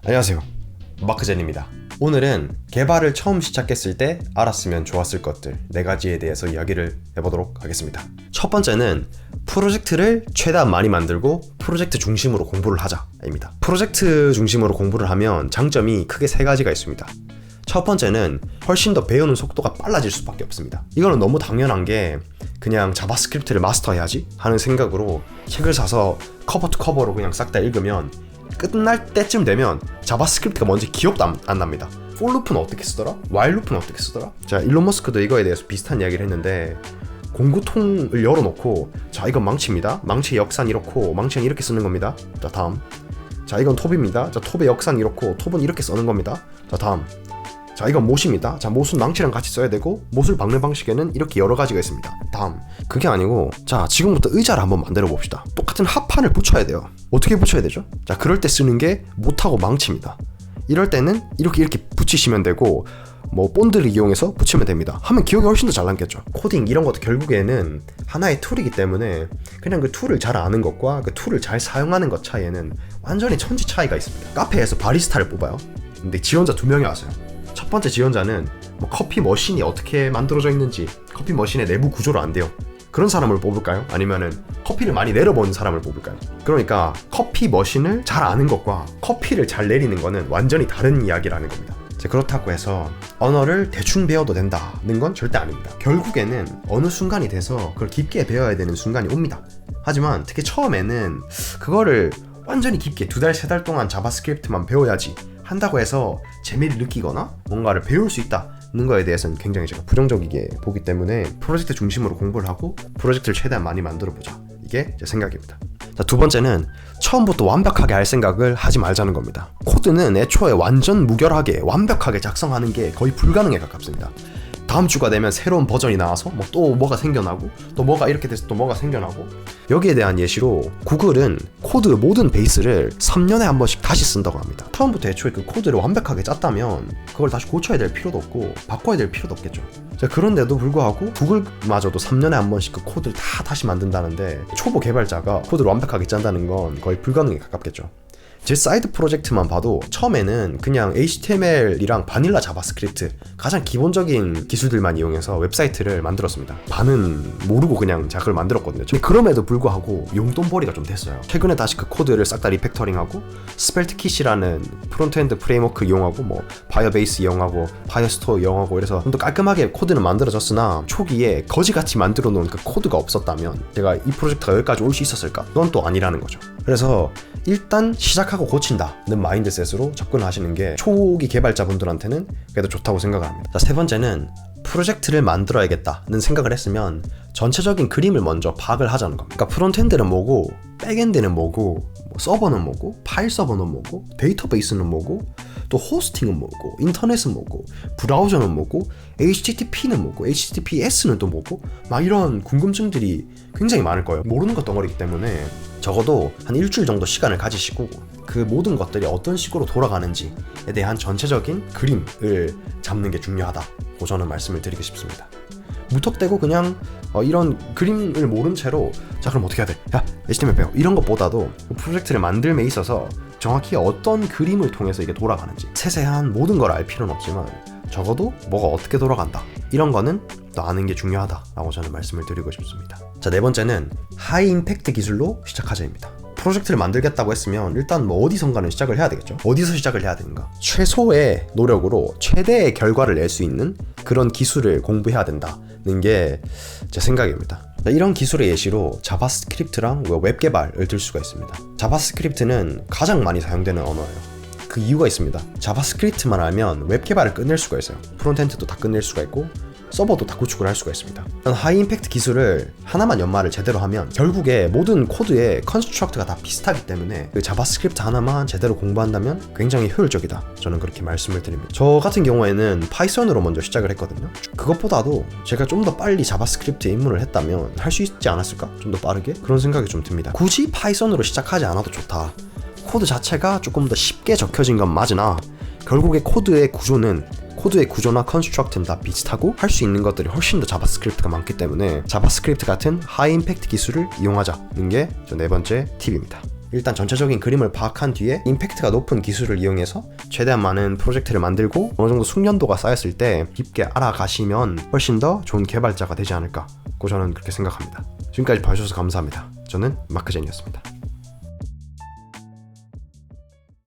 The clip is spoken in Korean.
안녕하세요, 마크젠입니다. 오늘은 개발을 처음 시작했을 때 알았으면 좋았을 것들 4가지에 대해서 이야기를 해보도록 하겠습니다. 첫 번째는 프로젝트를 최대한 많이 만들고 프로젝트 중심으로 공부를 하자입니다. 프로젝트 중심으로 공부를 하면 장점이 크게 3가지가 있습니다. 첫 번째는 훨씬 더 배우는 속도가 빨라질 수밖에 없습니다. 이거는 너무 당연한 게 그냥 자바스크립트를 마스터해야지 하는 생각으로 책을 사서 커버 투 커버로 그냥 싹 다 읽으면 끝날 때쯤 되면 자바스크립트가 뭔지 기억도 안 납니다. for 루프는 어떻게 쓰더라? while 루프는 어떻게 쓰더라? 자, 일론 머스크도 이거에 대해서 비슷한 이야기를 했는데, 공구통을 열어놓고 자, 이건 망치입니다. 망치의 역사는 이렇고 망치는 이렇게 쓰는 겁니다. 자, 다음. 자, 이건 톱입니다. 자, 톱의 역사는 이렇고 톱은 이렇게 쓰는 겁니다. 자, 다음. 자, 이건 못입니다. 자, 못은 망치랑 같이 써야 되고 못을 박는 방식에는 이렇게 여러 가지가 있습니다. 다음. 그게 아니고, 자, 지금부터 의자를 한번 만들어 봅시다. 똑같은 합판을 붙여야 돼요. 어떻게 붙여야 되죠? 자, 그럴 때 쓰는 게 못하고 망치입니다. 이럴 때는 이렇게 붙이시면 되고, 뭐 본드를 이용해서 붙이면 됩니다. 하면 기억이 훨씬 더 잘 남겠죠. 코딩 이런 것도 결국에는 하나의 툴이기 때문에 그냥 그 툴을 잘 아는 것과 그 툴을 잘 사용하는 것 차이에는 완전히 천지 차이가 있습니다. 카페에서 바리스타를 뽑아요. 근데 지원자 2명이 왔어요. 첫 번째 지원자는 뭐 커피 머신이 어떻게 만들어져 있는지, 커피 머신의 내부 구조를 안 돼요. 그런 사람을 뽑을까요? 아니면은 커피를 많이 내려본 사람을 뽑을까요? 그러니까 커피 머신을 잘 아는 것과 커피를 잘 내리는 거는 완전히 다른 이야기라는 겁니다. 그렇다고 해서 언어를 대충 배워도 된다는 건 절대 아닙니다. 결국에는 어느 순간이 돼서 그걸 깊게 배워야 되는 순간이 옵니다. 하지만 특히 처음에는 그거를 완전히 깊게 2달, 3달 동안 자바스크립트만 배워야지 한다고 해서 재미를 느끼거나 뭔가를 배울 수 있다는 거에 대해서는 굉장히 제가 부정적이게 보기 때문에 프로젝트 중심으로 공부를 하고 프로젝트를 최대한 많이 만들어보자, 이게 제 생각입니다. 자, 2번째는 처음부터 완벽하게 할 생각을 하지 말자는 겁니다. 코드는 애초에 완전 무결하게 완벽하게 작성하는 게 거의 불가능에 가깝습니다. 다음 주가 되면 새로운 버전이 나와서 뭐 또 뭐가 생겨나고 또 뭐가 이렇게 돼서 또 뭐가 생겨나고, 여기에 대한 예시로 구글은 코드 모든 베이스를 3년에 한 번씩 다시 쓴다고 합니다. 처음부터 애초에 그 코드를 완벽하게 짰다면 그걸 다시 고쳐야 될 필요도 없고 바꿔야 될 필요도 없겠죠. 자, 그런데도 불구하고 구글마저도 3년에 한 번씩 그 코드를 다 다시 만든다는데 초보 개발자가 코드를 완벽하게 짠다는 건 거의 불가능에 가깝겠죠. 제 사이드 프로젝트만 봐도 처음에는 그냥 HTML이랑 바닐라 자바스크립트 가장 기본적인 기술들만 이용해서 웹사이트를 만들었습니다. 반은 모르고 그냥 그걸 만들었거든요. 그럼에도 불구하고 용돈벌이가 좀 됐어요. 최근에 다시 그 코드를 싹 다 리팩터링하고 스펠트킷이라는 프론트엔드 프레임워크 이용하고 뭐 바이어베이스 이용하고 바이어스토어 이용하고 이래서 좀 더 깔끔하게 코드는 만들어졌으나 초기에 거지같이 만들어 놓은 그 코드가 없었다면 제가 이 프로젝트가 여기까지 올 수 있었을까? 그건 또 아니라는 거죠. 그래서 일단 시작하고 고친다는 마인드셋으로 접근하시는 게 초기 개발자분들한테는 그래도 좋다고 생각을 합니다. 자, 3번째는 프로젝트를 만들어야겠다는 생각을 했으면 전체적인 그림을 먼저 파악을 하자는 겁니다. 그러니까 프론트엔드는 뭐고, 백엔드는 뭐고, 서버는 뭐고, 파일 서버는 뭐고, 데이터베이스는 뭐고, 또 호스팅은 뭐고, 인터넷은 뭐고, 브라우저는 뭐고, HTTP는 뭐고, HTTPS는 또 뭐고, 막 이런 궁금증들이 굉장히 많을 거예요. 모르는 것 덩어리이기 때문에 적어도 한 일주일 정도 시간을 가지시고 그 모든 것들이 어떤 식으로 돌아가는지에 대한 전체적인 그림을 잡는 게 중요하다고 저는 말씀을 드리고 싶습니다. 무턱대고 그냥 이런 그림을 모른 채로 자, 그럼 어떻게 해야 돼? 야, HTML 배워. 이런 것보다도 프로젝트를 만들m에 있어서 정확히 어떤 그림을 통해서 이게 돌아가는지 세세한 모든 걸 알 필요는 없지만 적어도 뭐가 어떻게 돌아간다, 이런 거는 또 아는 게 중요하다라고 저는 말씀을 드리고 싶습니다. 자, 4번째는 하이 임팩트 기술로 시작하자입니다. 프로젝트를 만들겠다고 했으면 일단 뭐 어디선가는 시작을 해야 되겠죠. 어디서 시작을 해야 되는가? 최소의 노력으로 최대의 결과를 낼 수 있는 그런 기술을 공부해야 된다는 게 제 생각입니다. 이런 기술의 예시로 자바스크립트랑 웹 개발을 들 수가 있습니다. 자바스크립트는 가장 많이 사용되는 언어예요. 그 이유가 있습니다. 자바스크립트만 알면 웹 개발을 끝낼 수가 있어요. 프론트엔드도 다 끝낼 수가 있고 서버도 다 구축을 할 수가 있습니다. 하이 임팩트 기술을 하나만 연마를 제대로 하면 결국에 모든 코드의 컨스트럭트가 다 비슷하기 때문에 그 자바스크립트 하나만 제대로 공부한다면 굉장히 효율적이다, 저는 그렇게 말씀을 드립니다. 저 같은 경우에는 파이썬으로 먼저 시작을 했거든요. 그것보다도 제가 좀 더 빨리 자바스크립트에 입문을 했다면 할 수 있지 않았을까? 좀 더 빠르게? 그런 생각이 좀 듭니다. 굳이 파이썬으로 시작하지 않아도 좋다. 코드 자체가 조금 더 쉽게 적혀진 건 맞으나 결국에 코드의 구조나 컨스트럭트는 다 비슷하고 할 수 있는 것들이 훨씬 더 자바스크립트가 많기 때문에 자바스크립트 같은 하이 임팩트 기술을 이용하자는 게 저 4번째 팁입니다. 일단 전체적인 그림을 파악한 뒤에 임팩트가 높은 기술을 이용해서 최대한 많은 프로젝트를 만들고 어느 정도 숙련도가 쌓였을 때 깊게 알아가시면 훨씬 더 좋은 개발자가 되지 않을까, 저는 그렇게 생각합니다. 지금까지 봐주셔서 감사합니다. 저는 마크젠이었습니다.